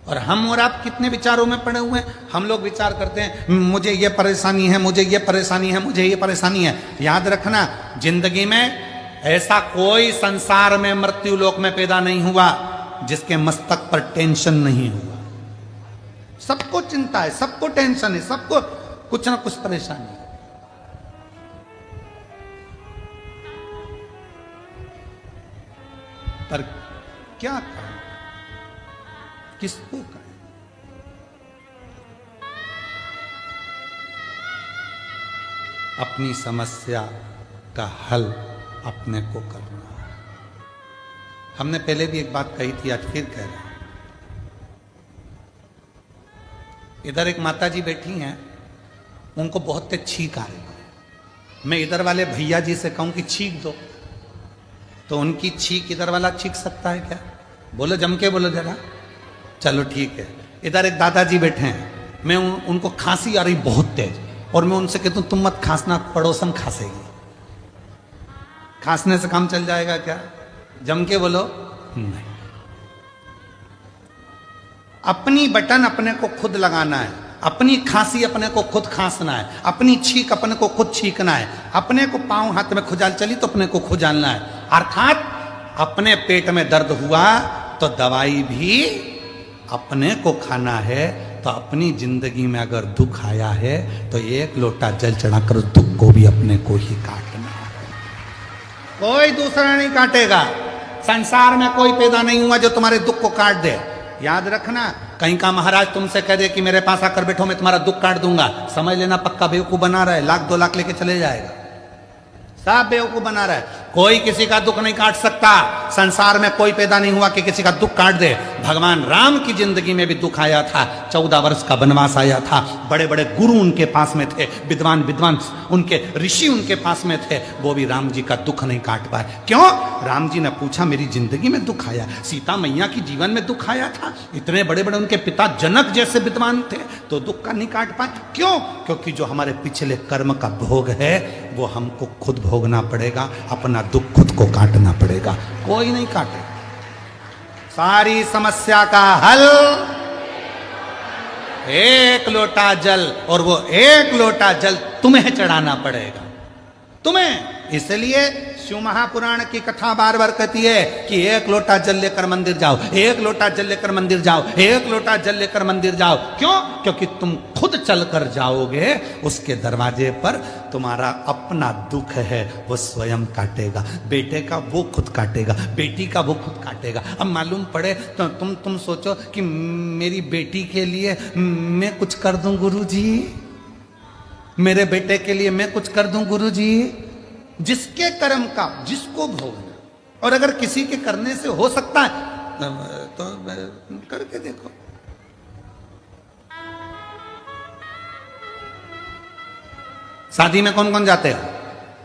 और हम और आप कितने विचारों में पड़े हुए हैं। हम लोग विचार करते हैं मुझे ये परेशानी है, मुझे ये परेशानी है, मुझे ये परेशानी है। याद रखना, जिंदगी में ऐसा कोई संसार में मृत्यु लोक में पैदा नहीं हुआ जिसके मस्तक पर टेंशन नहीं हुआ। सबको चिंता है, सबको टेंशन है, सबको कुछ ना कुछ परेशानी है। पर क्या करें, किसको करें? अपनी समस्या का हल अपने को करना है। हमने पहले भी एक बात कही थी, आज फिर कह रहे हैं। इधर एक माता जी बैठी हैं, उनको बहुत तेज छींक आ रही है। मैं इधर वाले भैया जी से कहूं कि छींक दो, तो उनकी छींक इधर वाला छींक सकता है क्या? बोलो, जम के बोलो जरा। चलो ठीक है। इधर एक दादाजी बैठे हैं, मैं उनको खांसी आ रही बहुत तेज, और मैं उनसे कहता हूं तुम मत खांसना, पड़ोसन खांसेगी। खांसने से काम चल जाएगा क्या? जम के बोलो नहीं। अपनी बटन अपने को खुद लगाना है, अपनी खांसी अपने को खुद खांसना है, अपनी छींक अपने को खुद छींकना है। अपने को पांव हाथ में खुजाल चली तो अपने को खुजालना है। अर्थात अपने पेट में दर्द हुआ तो दवाई भी अपने को खाना है। तो अपनी जिंदगी में अगर दुख आया है तो एक लोटा जल चढ़ाकर उस दुख को भी अपने को ही काटना है, कोई दूसरा नहीं काटेगा। संसार में कोई पैदा नहीं हुआ जो तुम्हारे दुख को काट दे। याद रखना, कहीं का महाराज तुमसे कह दे कि मेरे पास आकर बैठो, मैं तुम्हारा दुख काट दूंगा, समझ लेना पक्का बेवकूफ बना रहा है। 1,00,000 2,00,000 लेके चले जाएगा, सब बेवकूफ बना रहा है। कोई किसी का दुख नहीं काट सकता। संसार में कोई पैदा नहीं हुआ कि किसी का दुख काट दे। भगवान राम की जिंदगी में भी दुख आया था, 14 वर्ष का वनवास आया था। बड़े बड़े गुरु उनके पास में थे, विद्वान विद्वान उनके ऋषि उनके पास में थे, वो भी राम जी का दुख नहीं काट पाए। क्यों? राम जी ने पूछा मेरी जिंदगी में दुख आया, सीता मैया की जीवन में दुख आया था, इतने बड़े बड़े उनके पिता जनक जैसे विद्वान थे, तो दुख का नहीं काट पाए। क्यों? क्योंकि जो हमारे पिछले कर्म का भोग है वो हमको खुद भोगना पड़ेगा, अपना दुख खुद को काटना पड़ेगा, कोई नहीं काटे। सारी समस्या का हल एक लोटा जल, और वो एक लोटा जल तुम्हें चढ़ाना पड़ेगा, तुम्हें। इसलिए शिव महापुराण की कथा बार बार कहती है कि एक लोटा जल लेकर मंदिर जाओ, एक लोटा जल लेकर मंदिर जाओ, एक लोटा जल लेकर मंदिर जाओ। क्यों? क्योंकि तुम खुद चलकर जाओगे, उसके दरवाजे पर तुम्हारा अपना दुख है वो स्वयं काटेगा। बेटे का वो खुद काटेगा, बेटी का वो खुद काटेगा। अब मालूम पड़े तो तुम सोचो कि मेरी बेटी के लिए मैं कुछ कर दूं गुरुजी, मेरे बेटे के लिए मैं कुछ कर दूं गुरुजी। जिसके कर्म का जिसको भोगना, और अगर किसी के करने से हो सकता है तो करके देखो। शादी में कौन कौन जाते हैं?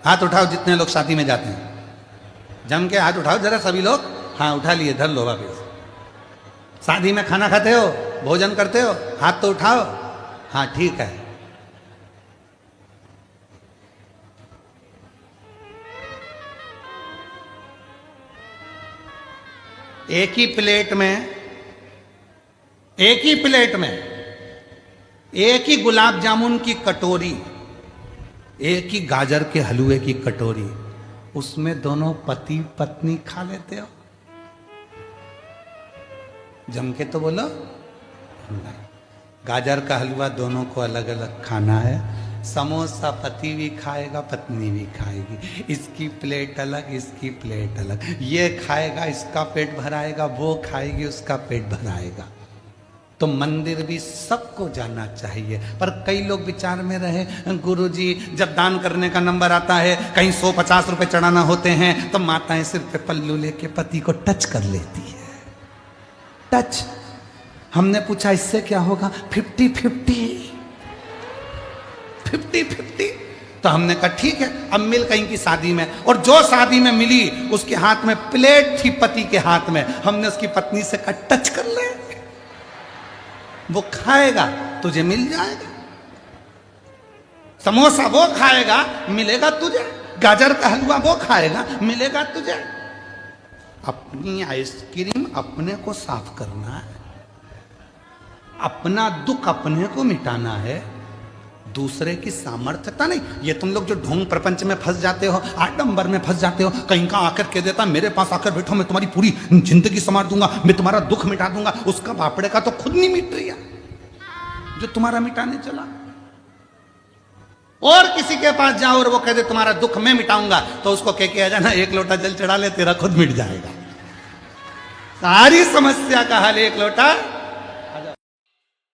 हाथ उठाओ जितने लोग शादी में जाते हैं, जम के हाथ उठाओ जरा सभी लोग। हाँ उठा लिए, धर लो वापिस। शादी में खाना खाते हो, भोजन करते हो, हाथ तो उठाओ। हाँ ठीक है। एक ही प्लेट में, एक ही प्लेट में एक ही गुलाब जामुन की कटोरी, एक ही गाजर के हलवे की कटोरी, उसमें दोनों पति पत्नी खा लेते हो? जम के तो बोलो नहीं। गाजर का हलवा दोनों को अलग अलग खाना है। समोसा पति भी खाएगा, पत्नी भी खाएगी। इसकी प्लेट अलग, इसकी प्लेट अलग। ये खाएगा, इसका पेट भराएगा, वो खाएगी, उसका पेट भराएगा। तो मंदिर भी सबको जाना चाहिए। पर कई लोग विचार में रहे, गुरुजी जब दान करने का नंबर आता है, कहीं 150 रुपए चढ़ाना होते हैं, तो माताएं सिर पे पल्लू लेके पति को टच कर लेती है। टच। हमने पूछा इससे क्या होगा? 50-50 50-50। तो हमने कहा ठीक है, अब मिल कहीं की शादी में, और जो शादी में मिली उसके हाथ में प्लेट थी पति के हाथ में, हमने उसकी पत्नी से कहा टच कर ले, वो खाएगा तुझे मिल जाएगा। समोसा वो खाएगा मिलेगा तुझे, गाजर का हलवा वो खाएगा मिलेगा तुझे। अपनी आइसक्रीम अपने को साफ करना है। अपना दुख अपने को मिटाना है, दूसरे की सामर्थ्यता नहीं। ये तुम लोग जो ढोंग प्रपंच में फंस जाते हो, आडंबर में फंस जाते हो, कहीं का आकर कह देता मेरे पास आकर बैठो, मैं तुम्हारी पूरी जिंदगी संवार दूंगा, मैं तुम्हारा दुख मिटा दूंगा। उसका बापड़े का तो खुद नहीं मिट रहा जो तुम्हारा मिटाने चला। और किसी के पास जाओ और वो कह दे तुम्हारा दुख मैं मिटाऊंगा, तो उसको कह के आ जाना एक लोटा जल चढ़ा ले, तेरा खुद मिट जाएगा। सारी समस्या का हल एक लोटा